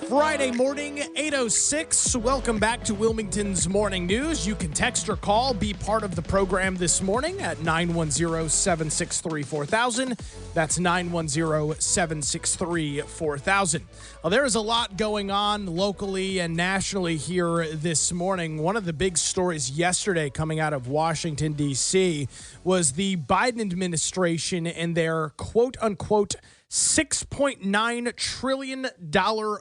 Friday morning, 8:06. Welcome back to Wilmington's Morning News. You can text or call, be part of the program this morning at 910-763-4000. That's 910-763-4000. Well, there is a lot going on locally and nationally here this morning. One of the big stories yesterday coming out of Washington, D.C. was the Biden administration and their quote-unquote $6.9 trillion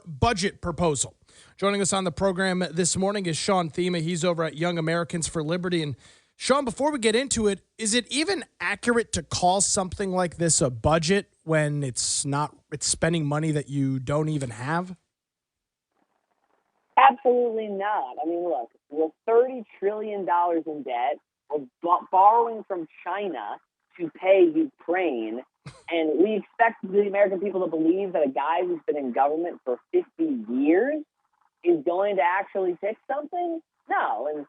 budget proposal. Joining us on the program this morning is Sean Themea. He's over at Young Americans for Liberty. And Sean, before we get into it, is it even accurate to call something like this a budget when it's spending money that you don't even have? Absolutely not. I mean, look, we're $30 trillion in debt. We're borrowing from China to pay Ukraine. And we expect the American people to believe that a guy who's been in government for 50 years is going to actually fix something? No. And,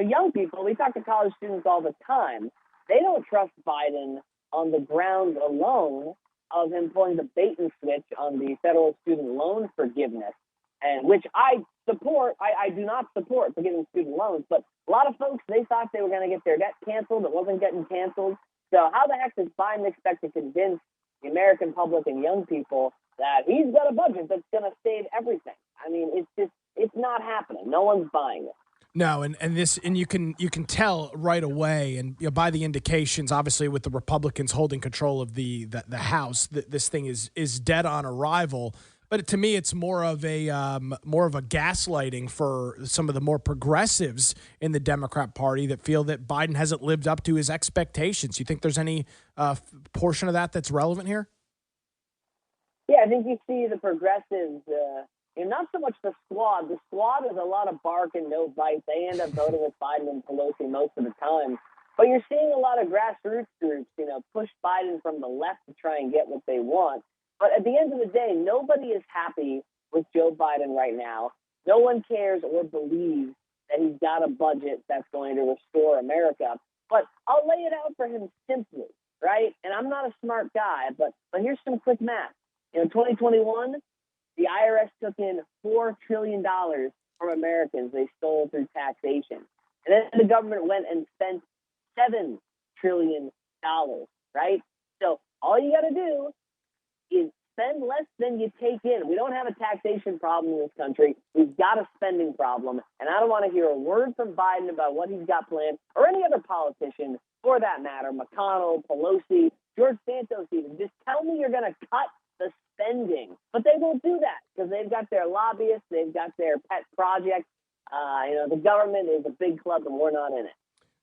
young people, we talk to college students all the time. They don't trust Biden on the grounds alone of him pulling the bait and switch on the federal student loan forgiveness, and which I support. I do not support forgiving student loans, but a lot of folks, they thought they were going to get their debt canceled. It wasn't getting canceled. So how the heck does Biden expect to convince the American public and young people that he's got a budget that's going to save everything? I mean, it's not happening. No one's buying it. No, and you can tell right away, and by the indications, obviously, with the Republicans holding control of the House, this thing is dead on arrival. But to me, it's more of a gaslighting for some of the more progressives in the Democrat Party that feel that Biden hasn't lived up to his expectations. You think there's any portion of that that's relevant here? Yeah, I think you see the progressives, not so much the squad. The squad is a lot of bark and no bite. They end up voting with Biden and Pelosi most of the time. But you're seeing a lot of grassroots groups, push Biden from the left to try and get what they want. But at the end of the day, nobody is happy with Joe Biden right now. No one cares or believes that he's got a budget that's going to restore America. But I'll lay it out for him simply, right? And I'm not a smart guy, but here's some quick math. In 2021, the IRS took in $4 trillion from Americans they stole through taxation. And then the government went and spent $7 trillion, right? So all you got to do is spend less than you take in. We don't have a taxation problem in this country. We've got a spending problem. And I don't want to hear a word from Biden about what he's got planned, or any other politician for that matter, McConnell, Pelosi, George Santos even. Just tell me you're going to cut the spending. But they won't do that because they've got their lobbyists, they've got their pet projects. The government is a big club and we're not in it.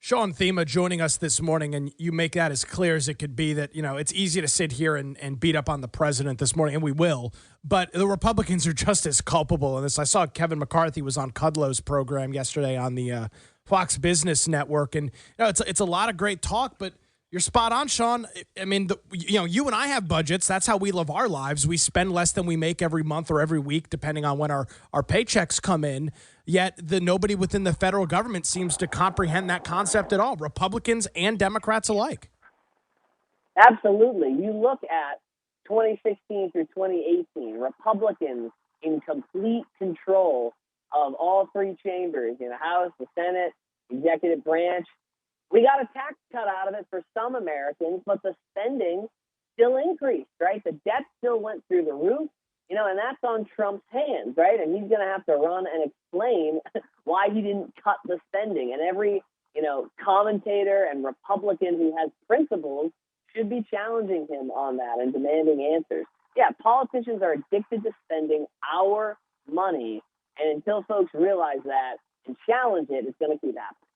Sean Themea joining us this morning, and you make that as clear as it could be that, it's easy to sit here and beat up on the president this morning, and we will, but the Republicans are just as culpable in this. I saw Kevin McCarthy was on Kudlow's program yesterday on the Fox Business Network, and it's a lot of great talk, but you're spot on, Sean. I mean, you and I have budgets. That's how we live our lives. We spend less than we make every month or every week, depending on when our paychecks come in. Yet nobody within the federal government seems to comprehend that concept at all, Republicans and Democrats alike. Absolutely. You look at 2016 through 2018, Republicans in complete control of all three chambers, the House, the Senate, executive branch. We got a tax cut out of it for some Americans, but the spending still increased, right? The debt still went through the roof, and that's on Trump's hands, right? And he's going to have to run and explain why he didn't cut the spending. And every, commentator and Republican who has principles should be challenging him on that and demanding answers. Yeah, politicians are addicted to spending our money. And until folks realize that and challenge it, it's going to keep happening.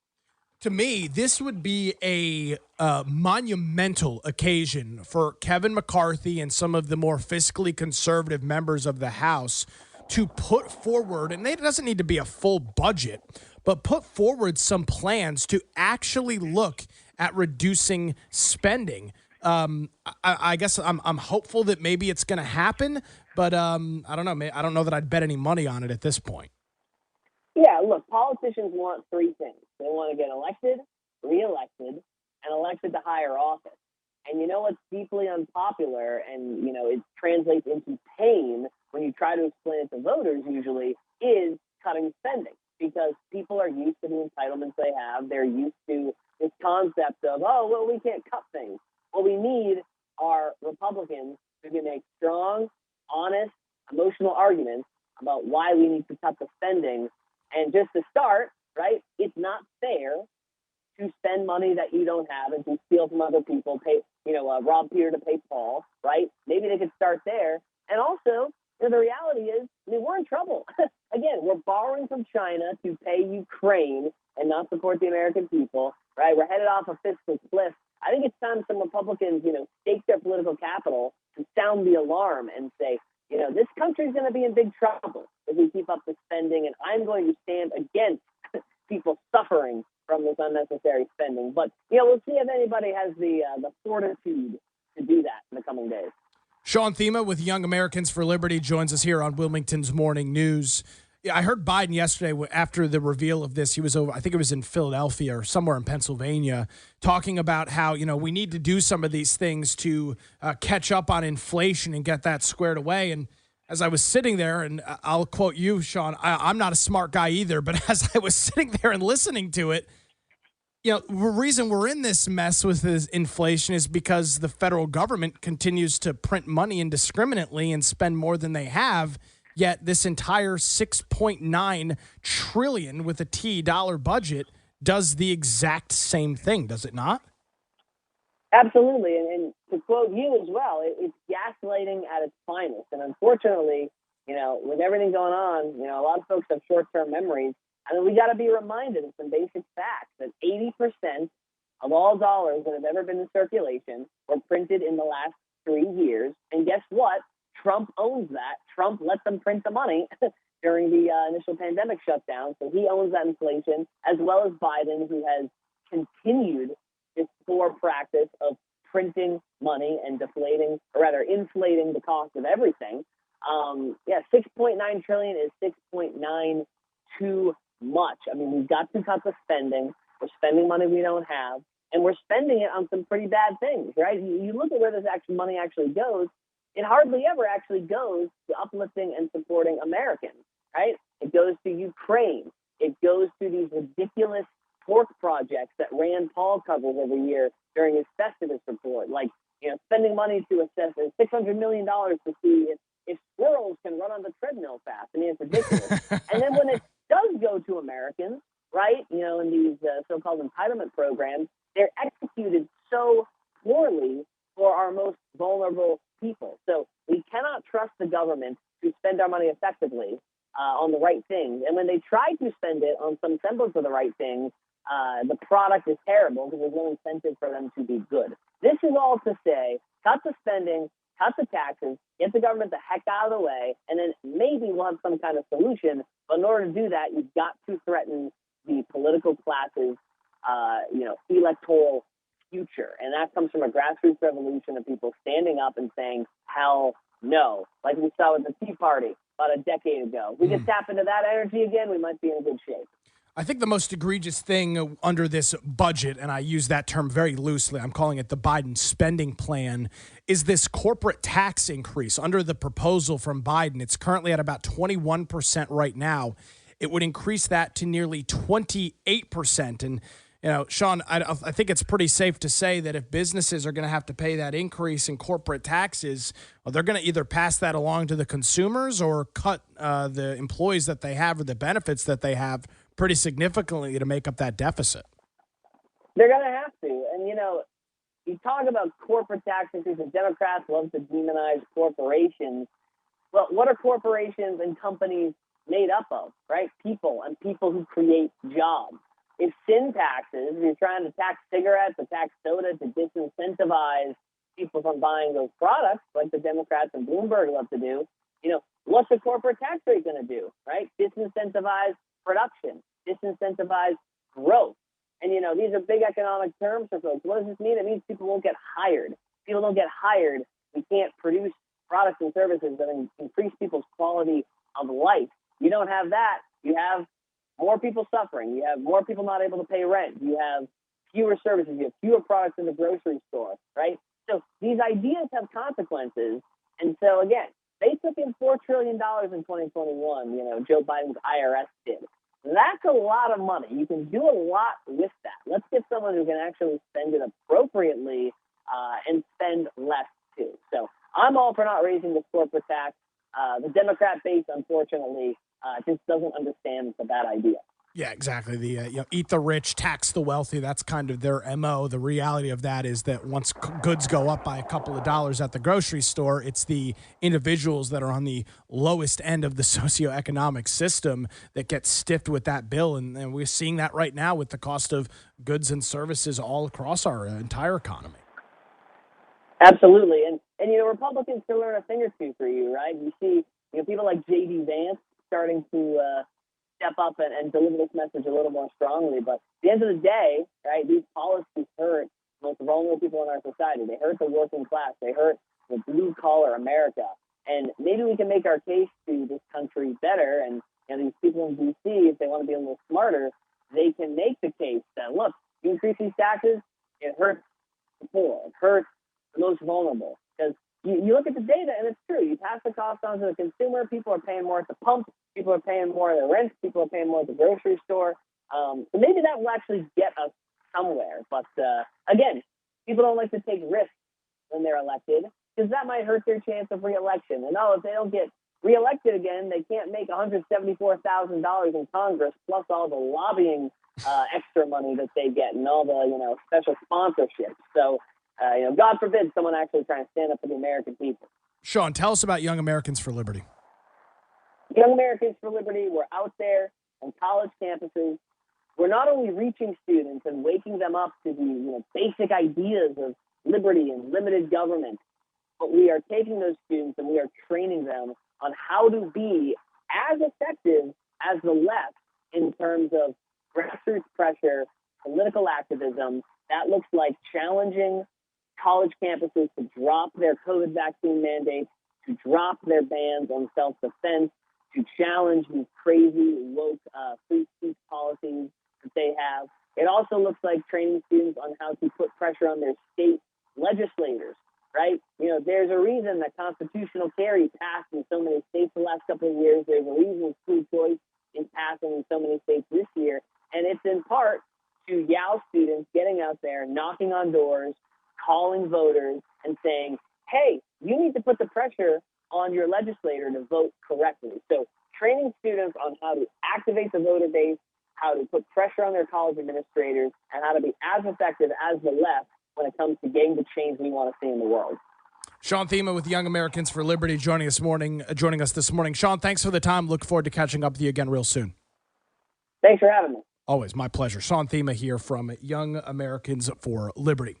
To me, this would be a monumental occasion for Kevin McCarthy and some of the more fiscally conservative members of the House to put forward, and it doesn't need to be a full budget, but put forward some plans to actually look at reducing spending. I guess I'm hopeful that maybe it's going to happen, but I don't know. I don't know that I'd bet any money on it at this point. Yeah, look, politicians want three things. They want to get elected, reelected, and elected to higher office. And you know what's deeply unpopular and, it translates into pain when you try to explain it to voters usually is cutting spending because people are used to the entitlements they have. They're used to this concept of, oh, well, we can't cut things. What we need are Republicans who can make strong, honest, emotional arguments about why we need to cut the spending. And just to start, right, it's not fair to spend money that you don't have and to steal from other people, rob Peter to pay Paul, right? Maybe they could start there. And also, the reality is, we're in trouble. Again, we're borrowing from China to pay Ukraine and not support the American people, right? We're headed off a fiscal cliff. I think it's time some Republicans, stake their political capital and sound the alarm and say, this country's going to be in big trouble if we keep up the spending, and I'm going to stand against people suffering from this unnecessary spending. But, we'll see if anybody has the fortitude to do that in the coming days. Sean Themea with Young Americans for Liberty joins us here on Wilmington's Morning News. Yeah, I heard Biden yesterday after the reveal of this. He was over, I think it was in Philadelphia or somewhere in Pennsylvania, talking about how, we need to do some of these things to catch up on inflation and get that squared away. And as I was sitting there, and I'll quote you, Sean, I'm not a smart guy either, but as I was sitting there and listening to it, the reason we're in this mess with this inflation is because the federal government continues to print money indiscriminately and spend more than they have. Yet this entire $6.9 trillion with a T dollar budget does the exact same thing, does it not? Absolutely. And to quote you as well, it's gaslighting at its finest. And unfortunately, with everything going on, a lot of folks have short-term memories. I mean, we got to be reminded of some basic facts that 80% of all dollars that have ever been in circulation were printed in the last 3 years. And guess what? Trump owns that. Trump let them print the money during the initial pandemic shutdown. So he owns that inflation, as well as Biden, who has continued this poor practice of printing money and inflating the cost of everything. 6.9 trillion is 6.9 too much. I mean, we've got to cut the spending. We're spending money we don't have, and we're spending it on some pretty bad things, right? You look at where this money actually goes. It hardly ever actually goes to uplifting and supporting Americans, right? It goes to Ukraine. It goes to these ridiculous pork projects that Rand Paul covers every year during his Festivus report, like, spending money to assess $600 million to see if squirrels can run on the treadmill fast. I mean, it's ridiculous. And then when it does go to Americans, right, in these so-called entitlement programs, they're executed so poorly for our most vulnerable people. So we cannot trust the government to spend our money effectively on the right things. And when they try to spend it on some semblance of the right things, the product is terrible because there's no incentive for them to be good. This is all to say, cut the spending, cut the taxes, get the government the heck out of the way, and then maybe we'll have some kind of solution. But in order to do that, you've got to threaten the political class's, electoral future. And that comes from a grassroots revolution of people standing up and saying, hell no, like we saw with the Tea Party about a decade ago. If we could tap into that energy again, we might be in good shape. I think the most egregious thing under this budget, and I use that term very loosely, I'm calling it the Biden spending plan, is this corporate tax increase. Under the proposal from Biden, it's currently at about 21% right now. It would increase that to nearly 28%. And, Sean, I think it's pretty safe to say that if businesses are going to have to pay that increase in corporate taxes, well, they're going to either pass that along to the consumers or cut the employees that they have or the benefits that they have pretty significantly to make up that deficit. They're going to have to. And, you talk about corporate tax increases. Democrats love to demonize corporations. Well, what are corporations and companies made up of, right? People, and people who create jobs. If sin taxes, you're trying to tax cigarettes or tax soda to disincentivize people from buying those products, like the Democrats and Bloomberg love to do, what's the corporate tax rate going to do, right? Disincentivize production, disincentivize growth. And, these are big economic terms for folks. What does this mean? It means people won't get hired. If people don't get hired, we can't produce products and services that increase people's quality of life. You don't have that. You have more people suffering. You have more people not able to pay rent. You have fewer services. You have fewer products in the grocery store, right? So these ideas have consequences. And so, again, they took in $4 trillion in 2021, Joe Biden's IRS did. That's a lot of money. You can do a lot with that. Let's get someone who can actually spend it appropriately and spend less, too. So I'm all for not raising the corporate tax. The Democrat base, unfortunately, just doesn't understand it's a bad idea. Yeah, exactly. The eat the rich, tax the wealthy. That's kind of their MO. The reality of that is that once goods go up by a couple of dollars at the grocery store, it's the individuals that are on the lowest end of the socioeconomic system that get stiffed with that bill. And we're seeing that right now with the cost of goods and services all across our entire economy. Absolutely. And Republicans can learn a thing or two for you, right? You see, people like J.D. Vance starting to step up and deliver this message a little more strongly. But at the end of the day, right, these policies hurt the most vulnerable people in our society. They hurt the working class. They hurt the blue-collar America. And maybe we can make our case to this country better. And these people in D.C., if they want to be a little smarter, they can make the case that, look, you increase these taxes, it hurts the poor. It hurts the most vulnerable. Because you look at the data, and it's true. You pass the cost on to the consumer. People are paying more at the pump. People are paying more at the rent. People are paying more at the grocery store. So maybe that will actually get us somewhere. But, again, people don't like to take risks when they're elected because that might hurt their chance of reelection. And, if they don't get reelected again, they can't make $174,000 in Congress plus all the lobbying extra money that they get and all the, special sponsorships. So, God forbid someone actually trying to stand up for the American people. Sean, tell us about Young Americans for Liberty. Young Americans for Liberty, we're out there on college campuses. We're not only reaching students and waking them up to the basic ideas of liberty and limited government, but we are taking those students and we are training them on how to be as effective as the left in terms of grassroots pressure, political activism. That looks like challenging college campuses to drop their COVID vaccine mandates, to drop their bans on self-defense, to challenge these crazy woke free speech policies that they have. It also looks like training students on how to put pressure on their state legislators, right? There's a reason that constitutional carry passed in so many states the last couple of years. There's a reason school choice is passing in so many states this year. And it's in part to Yale students getting out there, knocking on doors, calling voters and saying, hey, you need to put the pressure on your legislator to vote correctly. So training students on how to activate the voter base, how to put pressure on their college administrators, and how to be as effective as the left when it comes to getting the change we want to see in the world. Sean Themea with Young Americans for Liberty joining us this morning. Sean, thanks for the time. Look forward to catching up with you again real soon. Thanks for having me. Always my pleasure. Sean Themea here from Young Americans for Liberty.